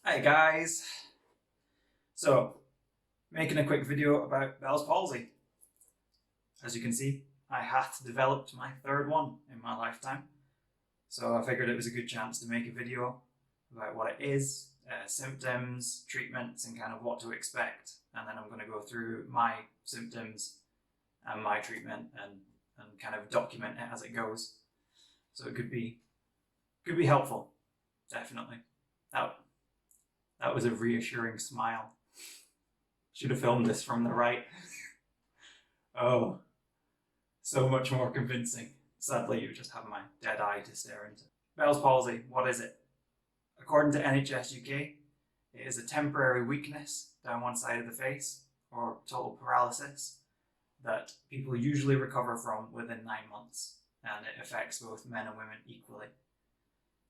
Hi guys! So, making a quick video about Bell's palsy. As you can see, I had developed my third one in my lifetime. So I figured it was a good chance to make a video about what it is, symptoms, treatments, and kind of what to expect. And then I'm going to go through my symptoms and my treatment and kind of document it as it goes. So it could be helpful, definitely. That was a reassuring smile. Should have filmed this from the right. Oh, so much more convincing. Sadly, you just have my dead eye to stare into. Bell's palsy, what is it? According to NHS UK, it is a temporary weakness down one side of the face, or total paralysis, that people usually recover from within 9 months, and it affects both men and women equally.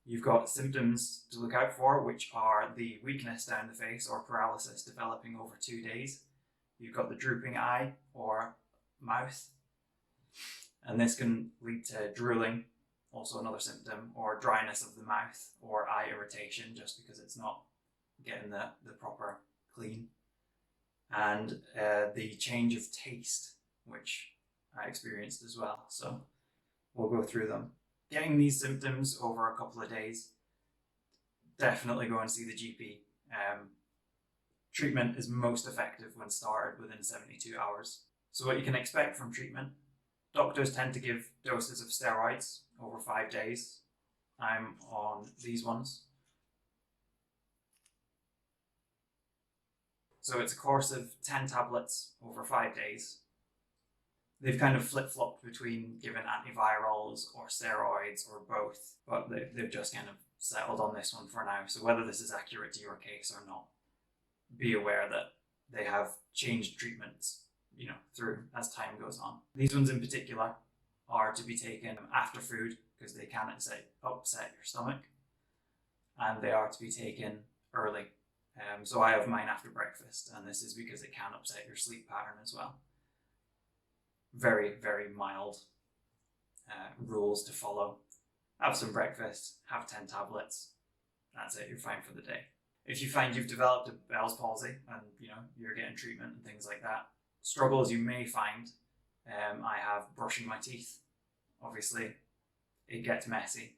You've got symptoms to look out for, which are the weakness down the face or paralysis developing over 2 days. You've got the drooping eye or mouth, and this can lead to drooling, also another symptom, or dryness of the mouth or eye irritation just because it's not getting the proper clean. And the change of taste, which I experienced as well. So we'll go through them. Getting these symptoms over a couple of days, definitely go and see the GP. Treatment is most effective when started within 72 hours. So what you can expect from treatment: doctors tend to give doses of steroids over 5 days. I'm on these ones. So it's a course of 10 tablets over 5 days. They've kind of flip-flopped between giving antivirals or steroids or both, but they've just kind of settled on this one for now. So whether this is accurate to your case or not, be aware that they have changed treatments, through as time goes on. These ones in particular are to be taken after food because they can upset your stomach, and they are to be taken early. So I have mine after breakfast, and this is because it can upset your sleep pattern as well. Very, very mild rules to follow. Have some breakfast, have 10 tablets. That's it, you're fine for the day. If you find you've developed a Bell's palsy and you're getting treatment and things like that, struggles you may find, I have brushing my teeth. Obviously, it gets messy.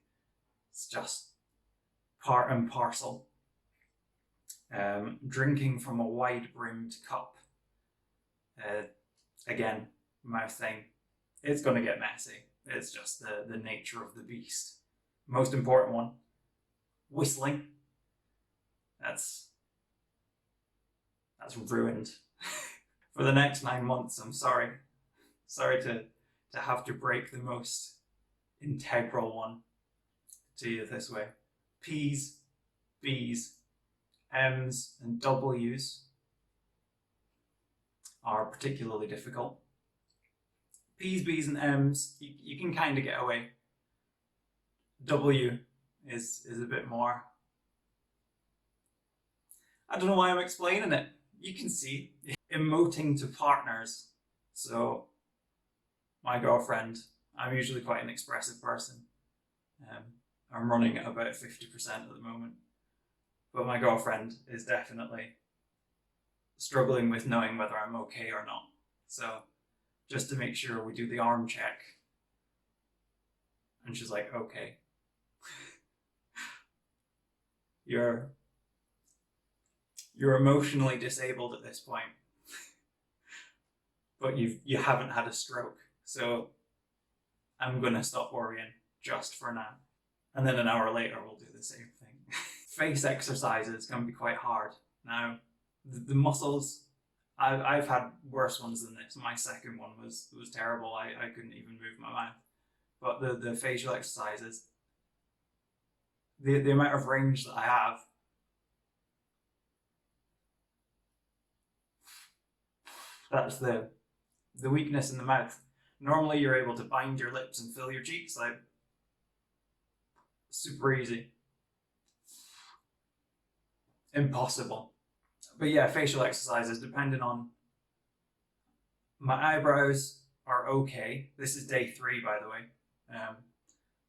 It's just part and parcel. Drinking from a wide-brimmed cup. Again, mouth thing, it's going to get messy. It's just the nature of the beast. Most important one, whistling. That's ruined for the next 9 months. I'm sorry to have to break the most integral one to you this way. P's, B's, M's and W's are particularly difficult. P's, B's and M's, you can kind of get away. W is a bit more... I don't know why I'm explaining it. You can see. Emoting to partners. So, my girlfriend, I'm usually quite an expressive person. I'm running at about 50% at the moment. But my girlfriend is definitely struggling with knowing whether I'm okay or not. So, just to make sure, we do the arm check. And she's like, okay. You're emotionally disabled at this point. But you haven't had a stroke. So I'm gonna stop worrying just for now. And then an hour later we'll do the same thing. Face exercises can be quite hard. Now, the muscles, I've had worse ones than this. My second one was terrible. I couldn't even move my mouth. But the facial exercises, the amount of range that I have, that's the weakness in the mouth. Normally you're able to bind your lips and fill your cheeks, like super easy. Impossible. But yeah, facial exercises, depending on... My eyebrows are okay. This is day 3, by the way.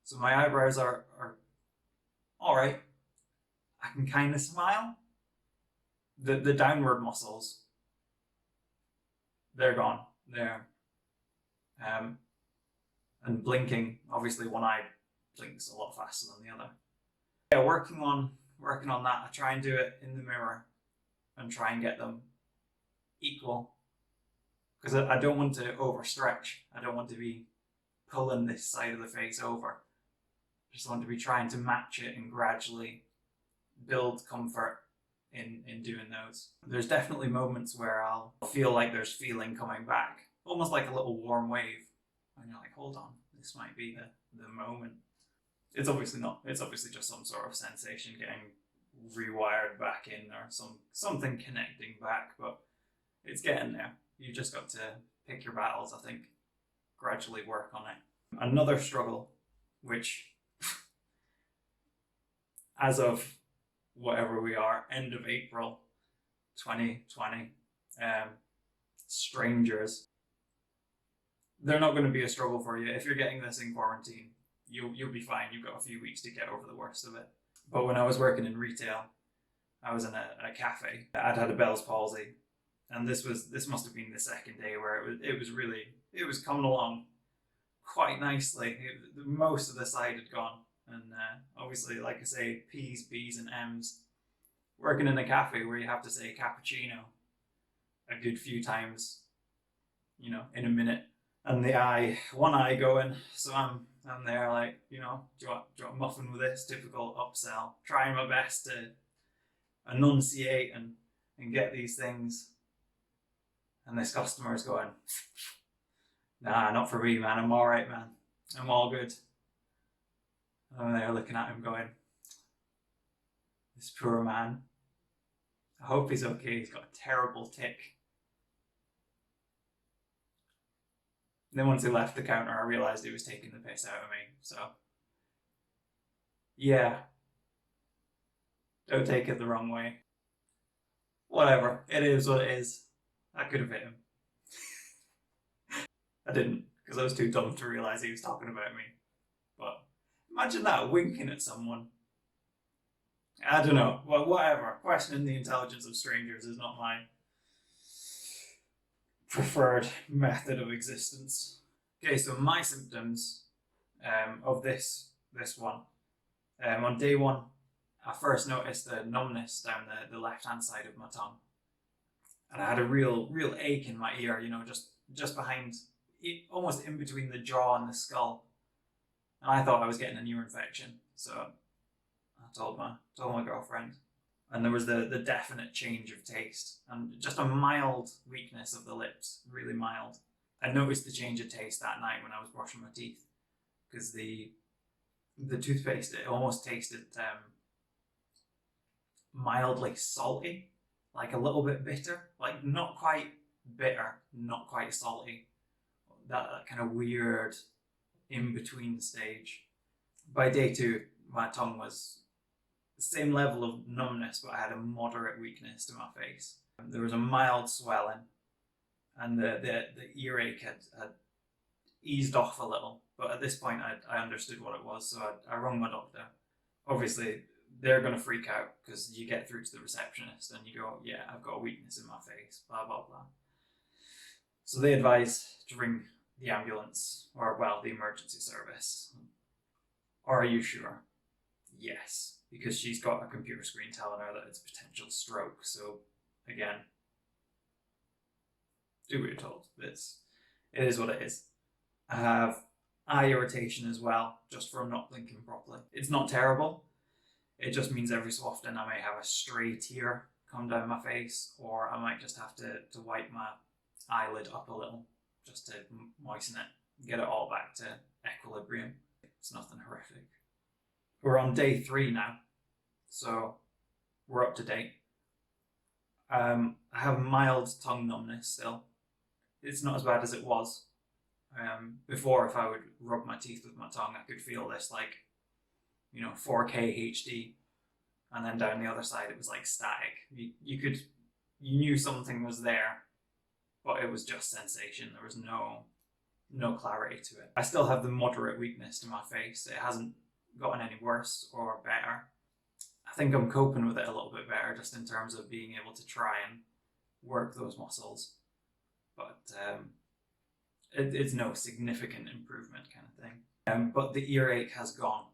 So my eyebrows are all right. I can kind of smile. The downward muscles, they're gone. And blinking, obviously one eye blinks a lot faster than the other. Yeah, working on that. I try and do it in the mirror and try and get them equal, because I don't want to overstretch. I don't want to be pulling this side of the face over. I just want to be trying to match it and gradually build comfort in doing those. There's definitely moments where I'll feel like there's feeling coming back, almost like a little warm wave, and you're like, hold on, this might be the moment. It's obviously not. It's obviously just some sort of sensation getting rewired back in, or something connecting back, but it's getting there. You just got to pick your battles, I think, gradually work on it. Another struggle, which as of whatever we are, end of April 2020, strangers, they're not going to be a struggle for you. If you're getting this in quarantine, you'll be fine. You've got a few weeks to get over the worst of it. But when I was working in retail, I was in a cafe. I'd had a Bell's palsy, and this must have been the second day where it was coming along quite nicely. Most of the side had gone, and obviously, like I say, P's, B's, and M's. Working in a cafe where you have to say cappuccino a good few times, in a minute, and one eye going. So I'm there like, do you want a muffin with this? Typical upsell. Trying my best to enunciate and get these things. And this customer is going, nah, not for me, man. I'm all right, man. I'm all good. And I'm there looking at him going, this poor man. I hope he's okay. He's got a terrible tick. And then once he left the counter, I realised he was taking the piss out of me. So, yeah. Don't take it the wrong way. Whatever. It is what it is. I could have hit him. I didn't, because I was too dumb to realise he was talking about me. But imagine that, winking at someone. I don't know. Well, whatever. Questioning the intelligence of strangers is not my preferred method of existence. Okay, so my symptoms of this one. On day one, I first noticed the numbness down the left-hand side of my tongue. And I had a real ache in my ear, just behind, almost in between the jaw and the skull. And I thought I was getting an ear infection. So I told my girlfriend. And there was the definite change of taste and just a mild weakness of the lips, really mild. I noticed the change of taste that night when I was brushing my teeth, because the toothpaste, it almost tasted mildly salty, like a little bit bitter, like not quite bitter, not quite salty. That kind of weird in-between stage. By day two, my tongue was the same level of numbness, but I had a moderate weakness to my face. There was a mild swelling, and the earache had eased off a little. But at this point, I understood what it was, so I rang my doctor. Obviously, they're going to freak out because you get through to the receptionist and you go, yeah, I've got a weakness in my face, blah, blah, blah. So they advise to ring the ambulance, or, well, the emergency service. Are you sure? Yes, because she's got a computer screen telling her that it's potential stroke. So, again, do what you're told. It is what it is. I have eye irritation as well, just from not blinking properly. It's not terrible. It just means every so often I may have a stray tear come down my face, or I might just have to wipe my eyelid up a little just to moisten it, get it all back to equilibrium. It's nothing horrific. We're on day 3 now, so we're up to date. I have mild tongue numbness still. It's not as bad as it was. Before, if I would rub my teeth with my tongue, I could feel this 4K HD, and then down the other side it was like static. You knew something was there, but it was just sensation. There was no clarity to it. I still have the moderate weakness to my face. It hasn't gotten any worse or better. I think I'm coping with it a little bit better, just in terms of being able to try and work those muscles. But it's no significant improvement kind of thing. But the earache has gone.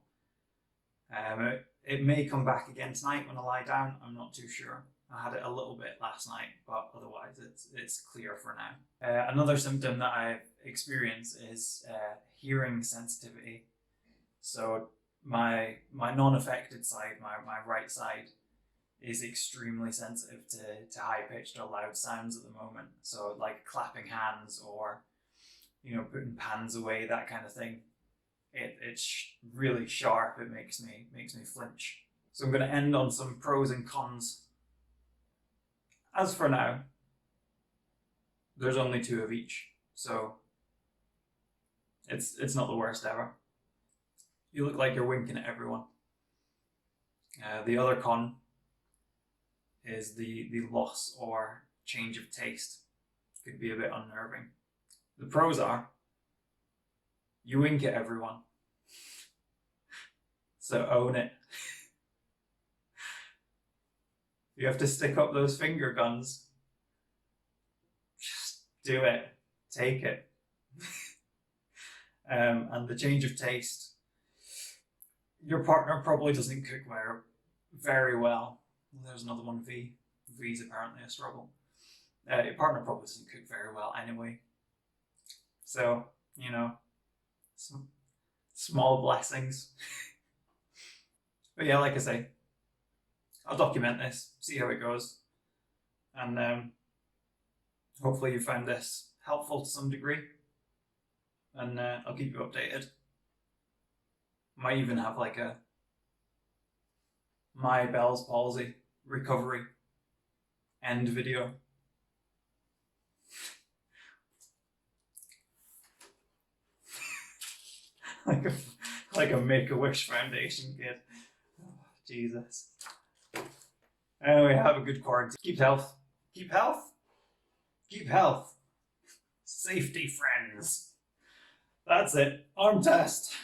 It may come back again tonight when I lie down. I'm not too sure. I had it a little bit last night, but otherwise it's clear for now. Another symptom that I experience is hearing sensitivity. So my non-affected side, my right side, is extremely sensitive to high-pitched or loud sounds at the moment. So like clapping hands or, putting pans away, that kind of thing. It's really sharp. It makes me flinch. So I'm going to end on some pros and cons. As for now, there's only 2 of each, so it's not the worst ever. You look like you're winking at everyone. The other con is the loss or change of taste. It could be a bit unnerving. The pros are, you wink at everyone, so own it. You have to stick up those finger guns. Just do it. Take it. And the change of taste. Your partner probably doesn't cook very well. There's another one, V. V's apparently a struggle. Your partner probably doesn't cook very well anyway. So, some small blessings. But yeah, like I say, I'll document this, see how it goes, and hopefully you found this helpful to some degree, and I'll keep you updated. Might even have like a my Bell's palsy recovery end video. like a Make-A-Wish Foundation kid. Oh, Jesus. Anyway, have a good quarantine. Keep health. Keep health. Keep health. Safety, friends. That's it. Arm test.